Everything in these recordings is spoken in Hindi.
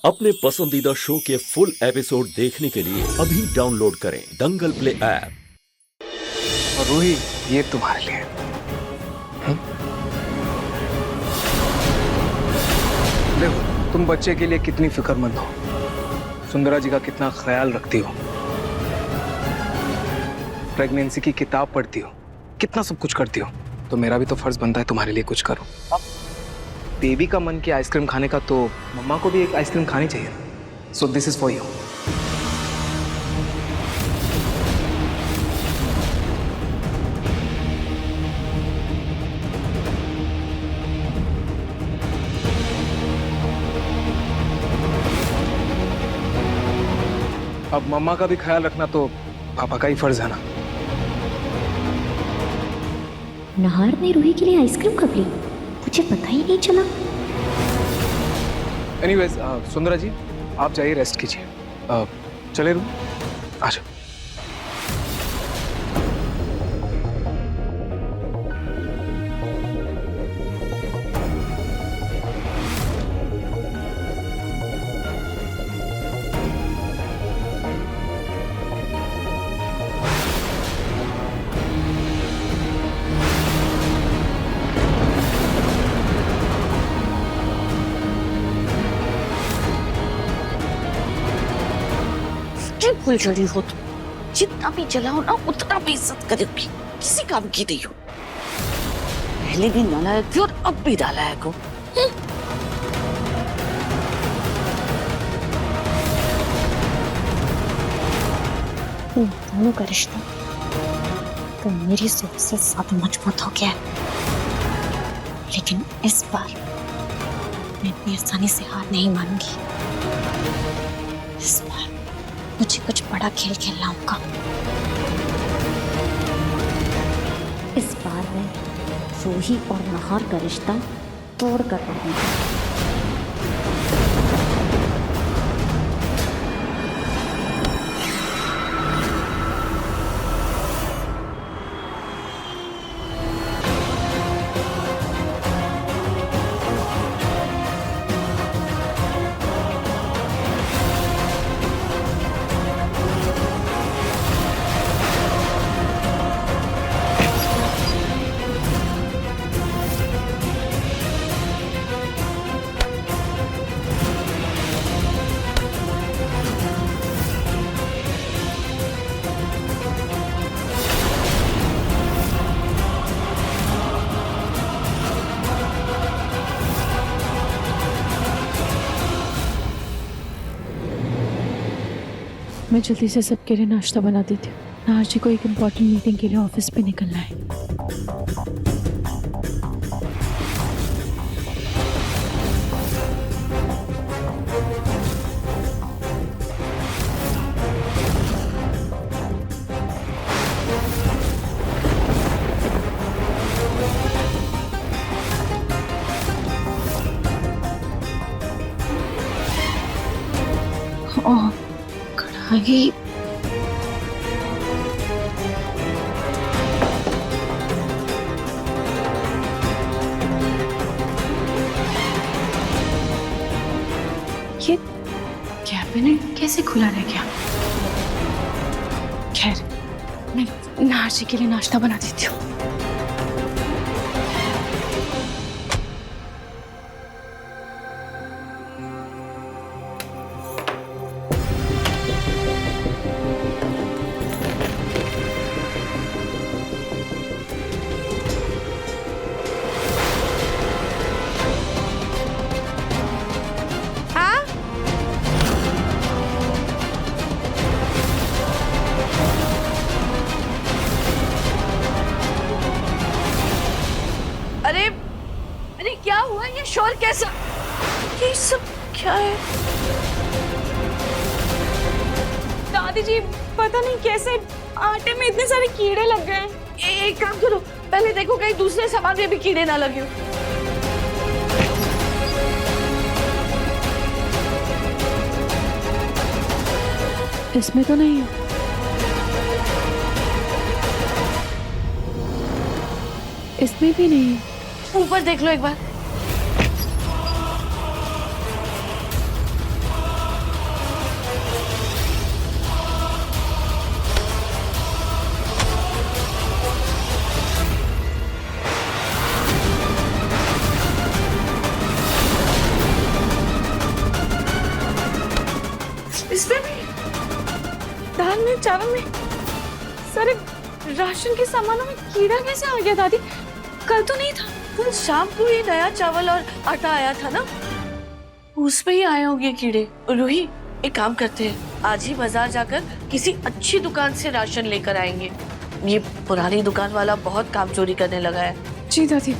अपने पसंदीदा शो के फुल एपिसोड देखने के लिए अभी डाउनलोड करें दंगल प्ले ऐप। और रूही, ये तुम्हारे लिए। देखो, तुम बच्चे के लिए कितनी फिक्रमंद हो, सुंदरा जी का कितना ख्याल रखती हो, प्रेगनेंसी की किताब पढ़ती हो, कितना सब कुछ करती हो। तो मेरा भी तो फर्ज बनता है तुम्हारे लिए कुछ करो। अब बेबी का मन किया आइसक्रीम खाने का, तो मम्मा को भी एक आइसक्रीम खानी चाहिए। So this is for you. अब मम्मा का भी ख्याल रखना तो पापा का ही फर्ज है ना। नहार ने रूही के लिए आइसक्रीम कब ली, मुझे पता ही नहीं चला। एनीवेज, सुंदरा जी आप जाइए, रेस्ट कीजिए। चले रूही, आ जाओ। भूल चली हो तुम, जितना भी जलाओ ना उतना भी इज्जत करोगी, किसी काम की नहीं हो। पहले भी नालायक थी और अब भी नालायक हो। दोनों का रिश्ता तो मेरी सोच से ज्यादा मजबूत हो गया है, लेकिन इस बार मैं इतनी आसानी से हार नहीं मानूंगी। इस बार मुझे कुछ बड़ा खेल खेलना होगा। इस बार मैं रूही और नहार का रिश्ता तोड़ कर रहूंगी। मैं जल्दी से सबके लिए नाश्ता बना देती हूँ। नाहर जी को एक इम्पोर्टेंट मीटिंग के लिए ऑफिस पे निकलना है। ओह, कढ़ाई। ये कैबिनेट कैसे खुला रह गया? खैर, मैं नाहर जी के लिए नाश्ता बना देती हूँ। अरे अरे क्या हुआ, ये शोर कैसा, ये सब क्या है? दादी जी पता नहीं कैसे आटे में इतने सारे कीड़े लग गए हैं। एक काम करो, पहले देखो कहीं दूसरे सामान में भी कीड़े ना लगे हो। इसमें तो नहीं है। इसमें भी नहीं है। ऊपर देख लो एक बार। इसमें भी, दाल में, चावल में, सारे राशन के सामानों में कीड़ा कैसे आ गया दादी? कल तो नहीं था। कल शाम को ही नया चावल और आटा आया था ना, उसमें ही आए होंगे कीड़े। रूही, एक काम करते हैं, आज ही बाजार जाकर किसी अच्छी दुकान से राशन लेकर आएंगे। ये पुरानी दुकान वाला बहुत काम चोरी करने लगा है। जी दादी।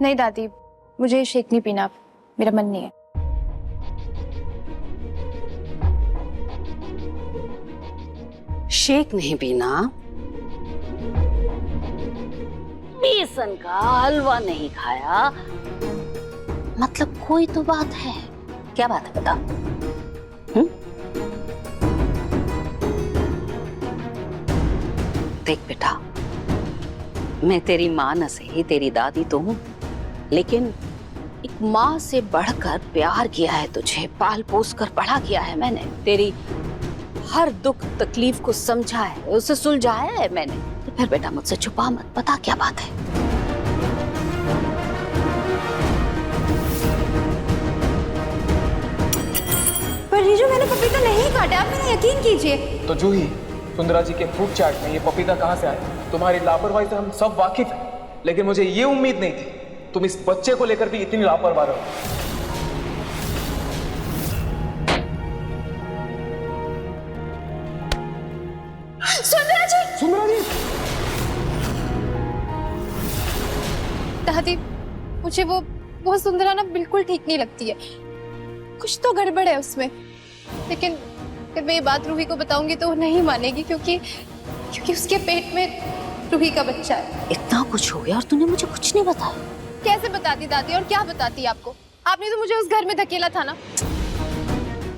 नहीं दादी, मुझे शेक नहीं पीना, मेरा मन नहीं है। शेक नहीं पीना? बेसन का हलवा नहीं खाया? मतलब कोई तो बात है। क्या बात है बता? देख बेटा, मैं तेरी मां न सही, तेरी दादी तो हूं, लेकिन एक माँ से बढ़कर प्यार किया है तुझे, पाल पोस कर बड़ा किया है मैंने, तेरी हर दुख तकलीफ को समझा है, उसे सुलझाया है मैंने। तो फिर बेटा मुझसे छुपा मत, बता क्या बात है। पर रीजू, मैंने पपीता नहीं काटा, आप मेरा यकीन कीजिए। तो जूही, सुंदरा जी के फ्रूट चाट में ये पपीता कहाँ से आया? तुम्हारी लापरवाही से हम सब वाकिफ हैं, लेकिन मुझे ये उम्मीद नहीं थी तुम इस बच्चे को लेकर भी इतनी लापरवाह हो। सुंदरा जी! सुंदरा जी! दादी, मुझे वो सुंदरा ना बिल्कुल ठीक नहीं लगती है। कुछ तो गड़बड़ है उसमें, लेकिन जब मैं ये बात रूही को बताऊंगी तो वो नहीं मानेगी, क्योंकि उसके पेट में रूही का बच्चा है। इतना कुछ हो गया और तूने मुझे कुछ नहीं बताया? कैसे बताती दादी, और क्या बताती आपको? आपने तो मुझे उस घर में धकेला था ना,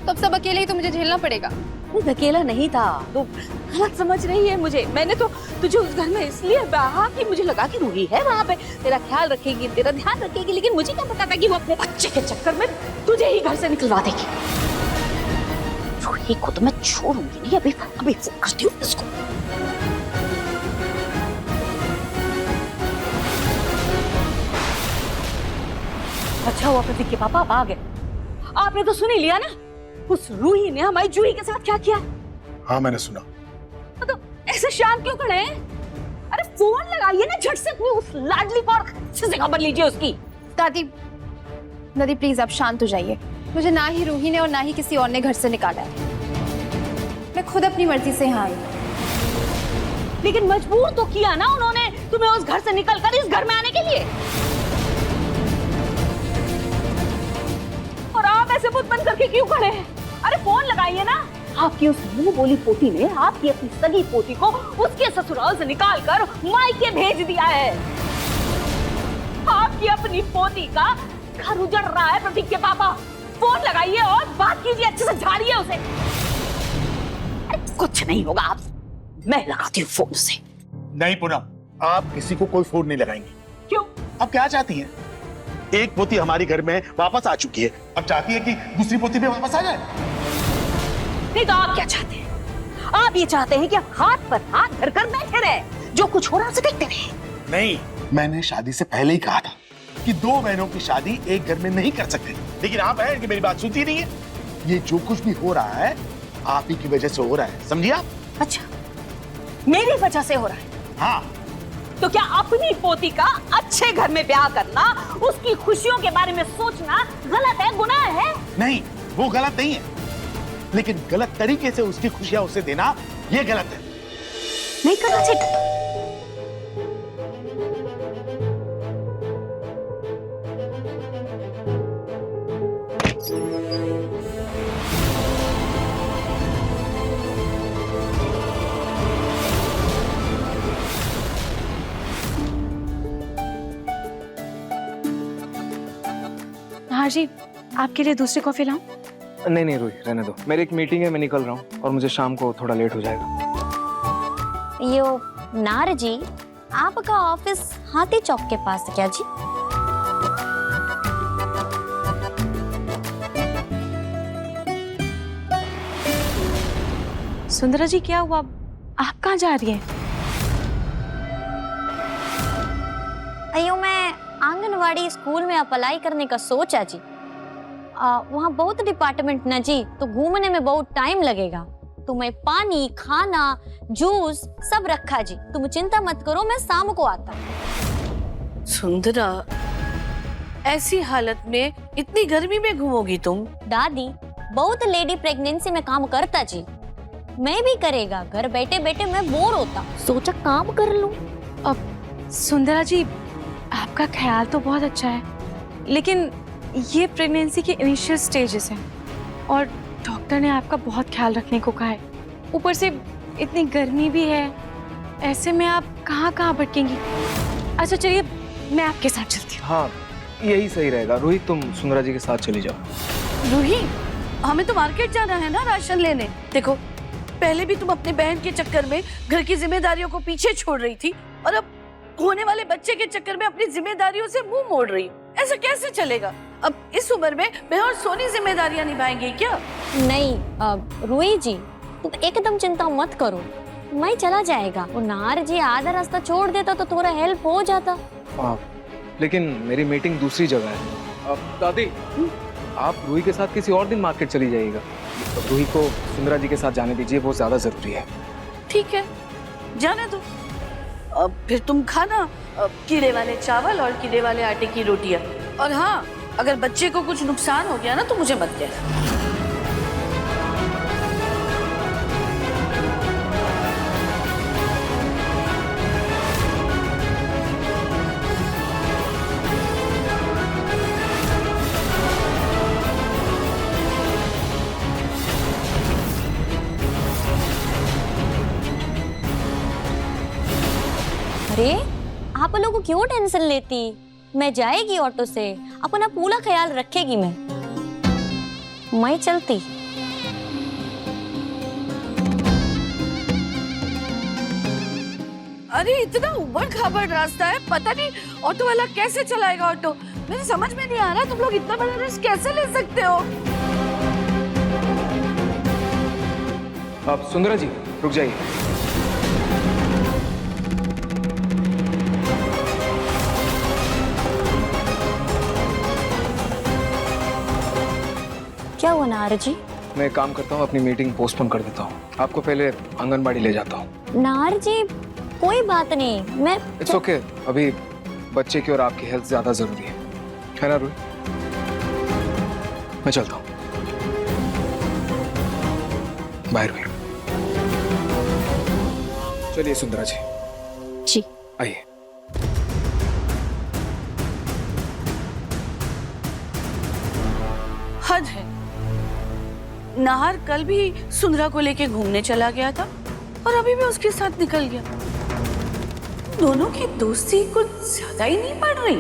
तब सब अकेले ही तो मुझे झेलना पड़ेगा। वो धकेला नहीं था, तू गलत समझ रही है मुझे। मैंने तो तुझे उस घर में इसलिए ब्याहा कि मुझे लगा कि रूही है वहाँ पे, तेरा ख्याल रखेगी, तेरा ध्यान रखेगी, लेकिन मुझे क्या पता था कि वो अपने बच्चे के चक्कर में तुझे ही घर से निकलवा देगी। रूही को तो मैं छोड़ूंगी नहीं, अभी फोन करती हूँ इसको। अच्छा हुआ प्रतीक के पापा आप आ गए। आपने तो सुन ही लिया ना, उस रूही ने हमारी जूही के साथ क्या किया? हाँ मैंने सुना। तो ऐसे शांत क्यों खड़े हैं? अरे फोन लगाइए ना झट से, उस लाडली और से खबर लीजिए उसकी। दादी प्लीज आप शांत हो जाइए। मुझे ना ही रूही ने और ना ही किसी और ने घर से निकाला है, मैं खुद अपनी मर्जी से यहाँ आई। लेकिन मजबूर तो किया ना उन्होंने तुम्हें उस घर से निकलकर इस घर में आने के लिए। और आप ऐसे मुंह बंद करके क्यों खड़े हैं? अरे फोन लगाइए ना। आपकी उस मुंह बोली पोती ने आपकी अपनी सगी पोती को उसके ससुराल से निकालकर मायके भेज दिया है। आपकी अपनी पोती का घर उजड़ रहा है प्रतीक के पापा। फोन लगाइए और बात कीजिए, अच्छे से झाड़िए उसे। अरे कुछ नहीं होगा, आप मैं लगाती हूँ फोन से। नहीं पूनम, आप किसी को कोई फोन नहीं लगाएंगे। क्यों? अब क्या चाहती हैं? एक पोती हमारी घर में वापस आ चुकी है, अब चाहती है कि दूसरी पोती भी वापस आ जाए। नहीं तो आप क्या चाहते हैं? आप ये चाहते हैं कि आप हाथ पर हाथ धरकर बैठे रहे, जो कुछ हो रहा है उसे देखते रहे। नहीं, मैंने शादी से पहले ही कहा था कि दो बहनों की शादी एक घर में नहीं कर सकते, लेकिन आप हैं कि मेरी बात सुनती नहीं है। ये जो कुछ भी हो रहा है आप ही की वजह से हो रहा है, समझिए आप? अच्छा, मेरी वजह से हो रहा है? हाँ। तो क्या अपनी पोती का अच्छे घर में ब्याह करना, उसकी खुशियों के बारे में सोचना गलत है, गुनाह है? नहीं, वो गलत नहीं है, लेकिन गलत तरीके से उसकी खुशियां उसे देना ये गलत है। नहीं करना चाहिए। हाँ जी, आपके लिए दूसरी कॉफी लाऊं? नहीं रोही, रहने दो। मेरी एक मीटिंग है, मैं निकल रहा हूँ और मुझे शाम को थोड़ा लेट हो जाएगा। यो नार जी, आपका ऑफिस हाथी चौक के पास है क्या जी? सुंदरा जी क्या हुआ? आप कहाँ जा रही हैं? अयो मैं आंगनवाड़ी स्कूल में अप्लाई करने का सोचा जी। वहाँ बहुत डिपार्टमेंट ना जी, तो घूमने में बहुत टाइम लगेगा। तो मैं पानी, खाना, जूस सब रखा जी। तुम चिंता मत करो, मैं शाम को आता। सुंदरा, ऐसी हालत में इतनी गर्मी में घूमोगी तुम? दादी, बहुत लेडी प्रेगनेंसी में काम करता जी। मैं भी करेगा, घर बैठे बैठे मैं बोर होता, सोचा काम कर लूं। अब सुंदरा जी, आपका ख्याल तो बहुत अच्छा है, लेकिन ये प्रेगनेंसी के इनिशियल स्टेजेस हैं और डॉक्टर ने आपका बहुत ख्याल रखने को कहा है। ऊपर से इतनी गर्मी भी है, ऐसे में आप कहाँ कहाँ भटकेंगी। अच्छा चलिए, मैं आपके साथ चलती हूँ। हाँ, यही सही रहेगा। रोहित, तुम सुंदरा जी के साथ चली जाओ। रूही, हमें तो मार्केट जाना है ना राशन लेने। देखो, पहले भी तुम अपने बहन के चक्कर में घर की जिम्मेदारियों को पीछे छोड़ रही थी और अब होने वाले बच्चे के चक्कर में अपनी जिम्मेदारियों से मुंह मोड़ रही हो। ऐसा कैसे चलेगा? अब इस उम्र में मैं और सोनी जिम्मेदारियां निभाएंगे क्या? नहीं रूही जी, तुम एकदम चिंता मत करो, मैं चला जाएगा। वो नार जी आधा रास्ता छोड़ देता तो थोड़ा हेल्प हो जाता। लेकिन मेरी मीटिंग दूसरी जगह है। दादी, आप रूही के साथ किसी और दिन मार्केट चली जाइएगा। तो रूही को सुंदरा जी के साथ जाने दीजिए, वो ज्यादा जरूरी है। ठीक है, जाने दो। अब फिर तुम खाना कीड़े वाले चावल और कीड़े वाले आटे की रोटियां। और हाँ, अगर बच्चे को कुछ नुकसान हो गया ना तो मुझे मत कहना। अरे आप लोगों को क्यों टेंशन लेती? मैं जाएगी ऑटो से, अपना पूरा ख्याल रखेगी। मैं चलती। अरे इतना उबड़ खाबड़ रास्ता है, पता नहीं ऑटो वाला कैसे चलाएगा ऑटो। मेरे समझ में नहीं आ रहा, तुम लोग इतना बड़ा रिस्क कैसे ले सकते हो? आप सुंदरा जी रुक जाइए। क्या हुआ नार जी? मैं काम करता हूँ, अपनी मीटिंग पोस्टपोन कर देता हूँ। आपको पहले आंगनबाड़ी ले जाता हूँ। नार जी कोई बात नहीं, मैं इट्स ओके। अभी बच्चे की और आपकी हेल्थ ज्यादा जरूरी है ना रूही? मैं चलता हूँ। बाय रूही। चलिए सुंदरा जी। जी आइए। हद है। नाहर कल भी सुंदरा को लेके घूमने चला गया था और अभी भी उसके साथ निकल गया। दोनों की दोस्ती कुछ ज्यादा ही नहीं पड़ रही।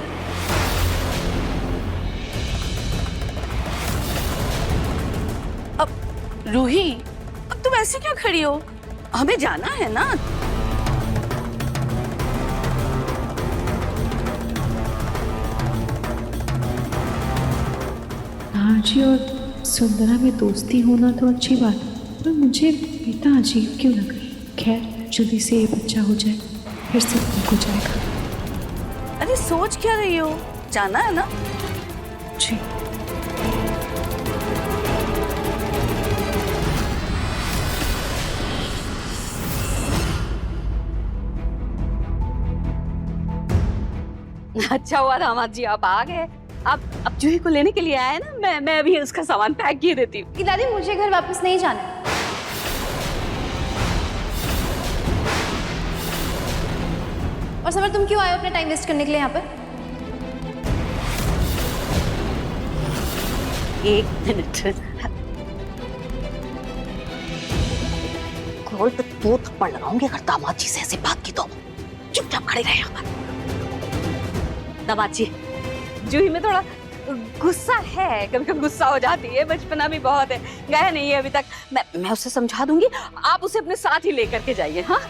अब रूही, अब तुम ऐसे क्यों खड़ी हो? हमें जाना है ना। जी और सुंदरा में दोस्ती होना तो अच्छी बात है, पर मुझे इतना अजीब क्यों लग रही? खैर, जल्दी से ये बच्चा हो जाए, फिर सब ठीक हो जाएगा। अरे सोच क्या रही हो? जाना है ना। जी। अच्छा हुआ दामाद जी आप आ गए। अब जूही को लेने के लिए आया ना, मैं अभी उसका सामान पैक किए देती हूँ। कि दादी मुझे घर वापस नहीं जाना है। और समर, तुम क्यों आए हो अपना टाइम वेस्ट करने के लिए यहाँ पर? एक मिनट। कॉल पे दो थप्पड़ लगाऊंगी अगर दामाद जी से ऐसी बात की तो। चुपचाप खड़े रहे यहाँ पर। दामाद जी, जूही में थोड़ा गुस्सा है, कभी कभी गुस्सा हो जाती है, बचपना भी बहुत है, गया नहीं है अभी तक। मैं उसे समझा दूंगी, आप उसे अपने साथ ही लेकर के जाइए। हाँ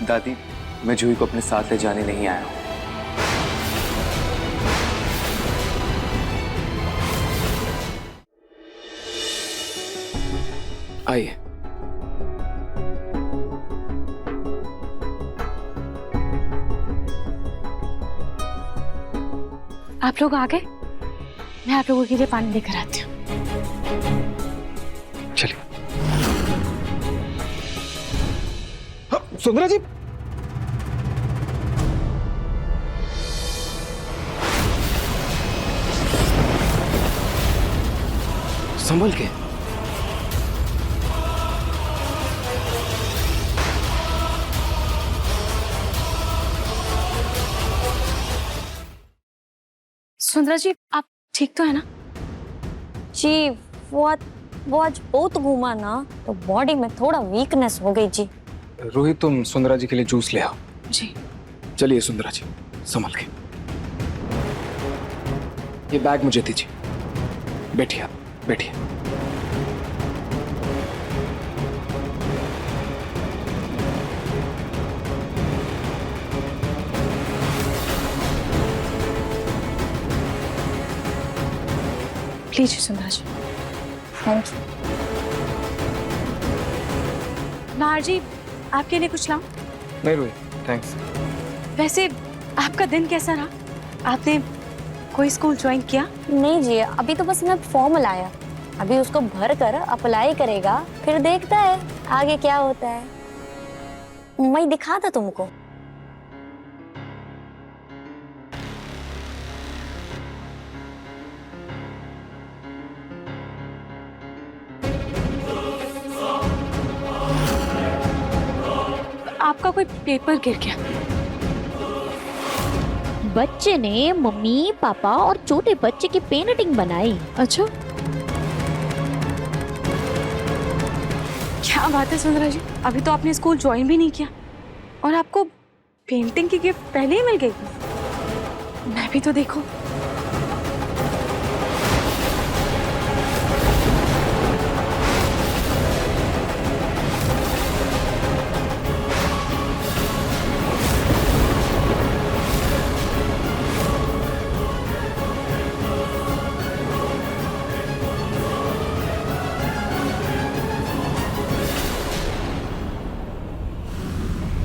दादी, मैं जूही को अपने साथ ले जाने नहीं आया हूँ। आइए। आप लोग आ गए? मैं आप लोगों के लिए पानी लेकर आती हूँ। चलिए। हाँ, सुंदरा जी। संभल के। सुंदरा जी, आप ठीक तो है ना? जी वो आज बहुत घूमा ना, तो बॉडी में थोड़ा वीकनेस हो गई जी। रोहित, तुम सुंदरा जी के लिए जूस ले आओ। जी। चलिए सुंदरा जी, संभल के। ये बैग मुझे दीजिए। बैठिए आप, बैठिए। Please Sundara ji. Thank you. Nahar ji, आपके लिए कुछ लाऊं? नहीं रोहित, थैंक्स। वैसे आपका दिन कैसा रहा? आपने कोई स्कूल ज्वाइन किया? नहीं जी, अभी तो बस मैं फॉर्म लाया, अभी उसको भर कर अप्लाई करेगा, फिर देखता है आगे क्या होता है। मैं दिखा था तुमको। आपका कोई पेपर गिर गया? बच्चे ने मम्मी पापा और छोटे बच्चे की पेंटिंग बनाई। अच्छा, क्या बात है सुंदरा जी, अभी तो आपने स्कूल ज्वाइन भी नहीं किया और आपको पेंटिंग की गिफ्ट पहले ही मिल गई। मैं भी तो देखो।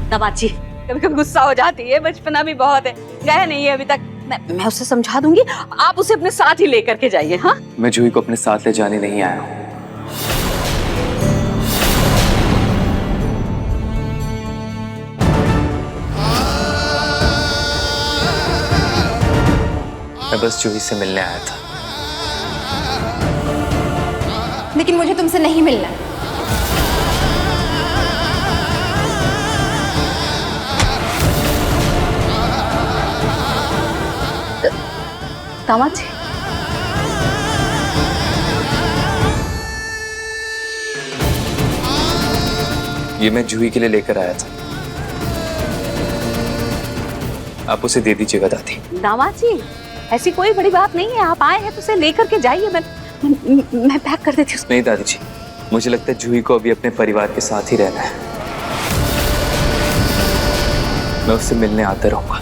दमाची कभी कभी गुस्सा हो जाती है, बचपना भी बहुत है, गया नहीं है अभी तक। मैं उसे समझा दूंगी, आप उसे अपने साथ ही लेकर के जाइए। हाँ, मैं जूही को अपने साथ ले जाने नहीं आया हूँ। मैं बस जूही से मिलने आया था। लेकिन मुझे तुमसे नहीं मिलना है। दामाद जी, ये मैं जूही के लिए लेकर आया था, आप उसे दे दीजिएगा दादी। दामाद जी, ऐसी कोई बड़ी बात नहीं है, आप आए हैं तो उसे लेकर के जाइए। मैं पैक कर देती हूँ। नहीं दादी जी, मुझे लगता है जूही को अभी अपने परिवार के साथ ही रहना है। मैं उससे मिलने आता रहूंगा।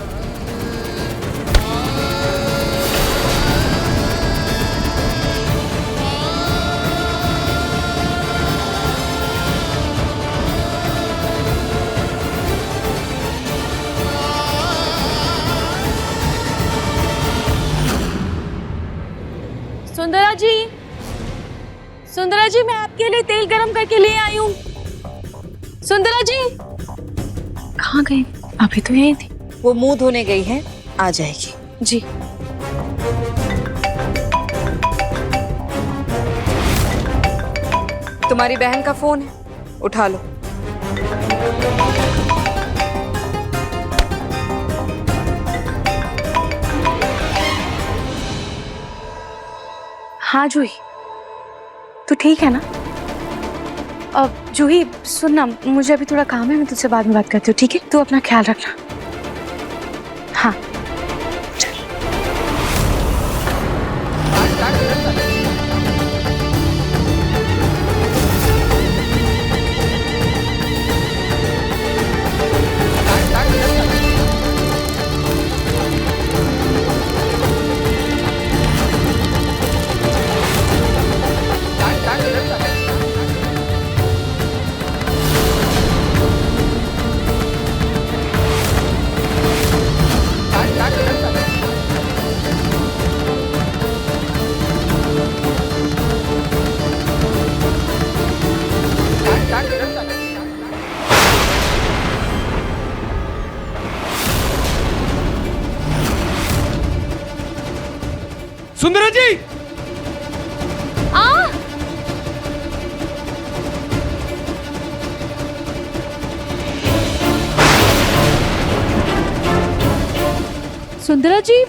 सुंदरा जी, सुंदरा जी, मैं आपके लिए तेल गरम करके ले आई हूँ। सुंदरा जी कहाँ गई? अभी तो यही थी। वो मुंह धोने गई है, आ जाएगी। जी। तुम्हारी बहन का फोन है, उठा लो। हाँ जूही, तू ठीक है ना? अब जूही सुन ना, मुझे अभी थोड़ा काम है, मैं तुझसे बाद में बात करती हूँ, ठीक है? तू अपना ख्याल रखना। हाँ चल। सुंदरा जी! सुंदरा जी,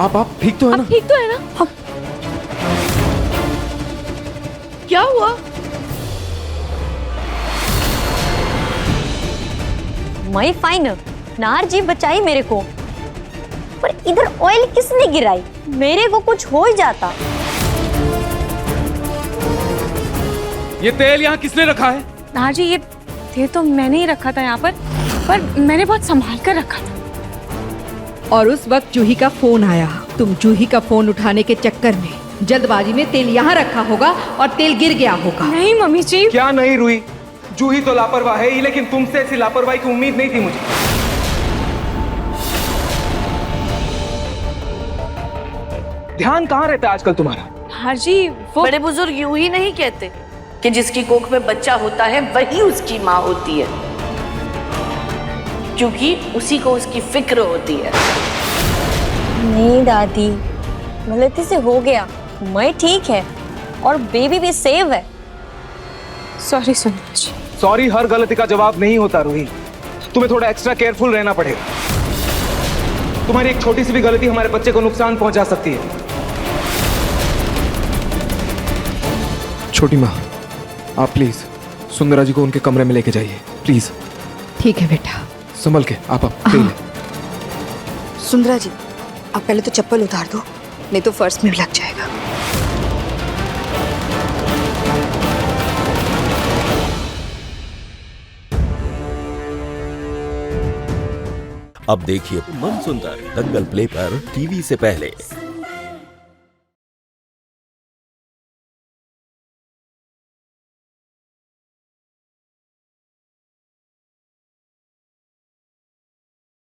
आप ठीक तो है ना? आप ठीक तो है ना? क्या हुआ? मैं फाइन, नार जी बचाई मेरे को, पर इधर ऑयल किसने गिराई? मेरे को कुछ हो ही जाता। ये तेल यहाँ किसने रखा है? नार जी, ये तेल तो मैंने ही रखा था यहाँ पर मैंने बहुत संभाल कर रखा था। और उस वक्त जूही का फोन आया। तुम जूही का फोन उठाने के चक्कर में जल्दबाजी में तेल यहाँ रखा होगा और तेल गिर गया होगा। नहीं मम्मी जी। क्या नहीं रुई? जूही तो लापरवाह है ही, लेकिन तुमसे ऐसी लापरवाही की उम्मीद नहीं थी मुझे। ध्यान कहाँ रहता है आजकल तुम्हारा? नार जी, वो बड़े बुजुर्ग यूं ही नहीं कहते कि जिसकी कोख में बच्चा होता है वही उसकी माँ होती है, क्योंकि उसी को उसकी फिक्र होती है। नहीं दादी, गलती से हो गया। मैं ठीक है और बेबी भी सेव है। सॉरी सुंदरा जी। सॉरी हर गलती का जवाब नहीं होता रूही, तुम्हें थोड़ा एक्स्ट्रा केयरफुल रहना पड़ेगा। तुम्हारी एक छोटी सी भी गलती हमारे बच्चे को नुकसान पहुंचा सकती है। छोटी माँ, आप प्लीज सुंदरा जी को उनके कमरे में लेके जाइए, प्लीज। ठीक है बेटा। संभल के। आप तेल ले। सुंदरा जी, आप पहले तो चप्पल उतार दो, नहीं तो फर्श में भी लग जाएगा। अब देखिए मनसुंदर दंगल प्ले पर टीवी से पहले।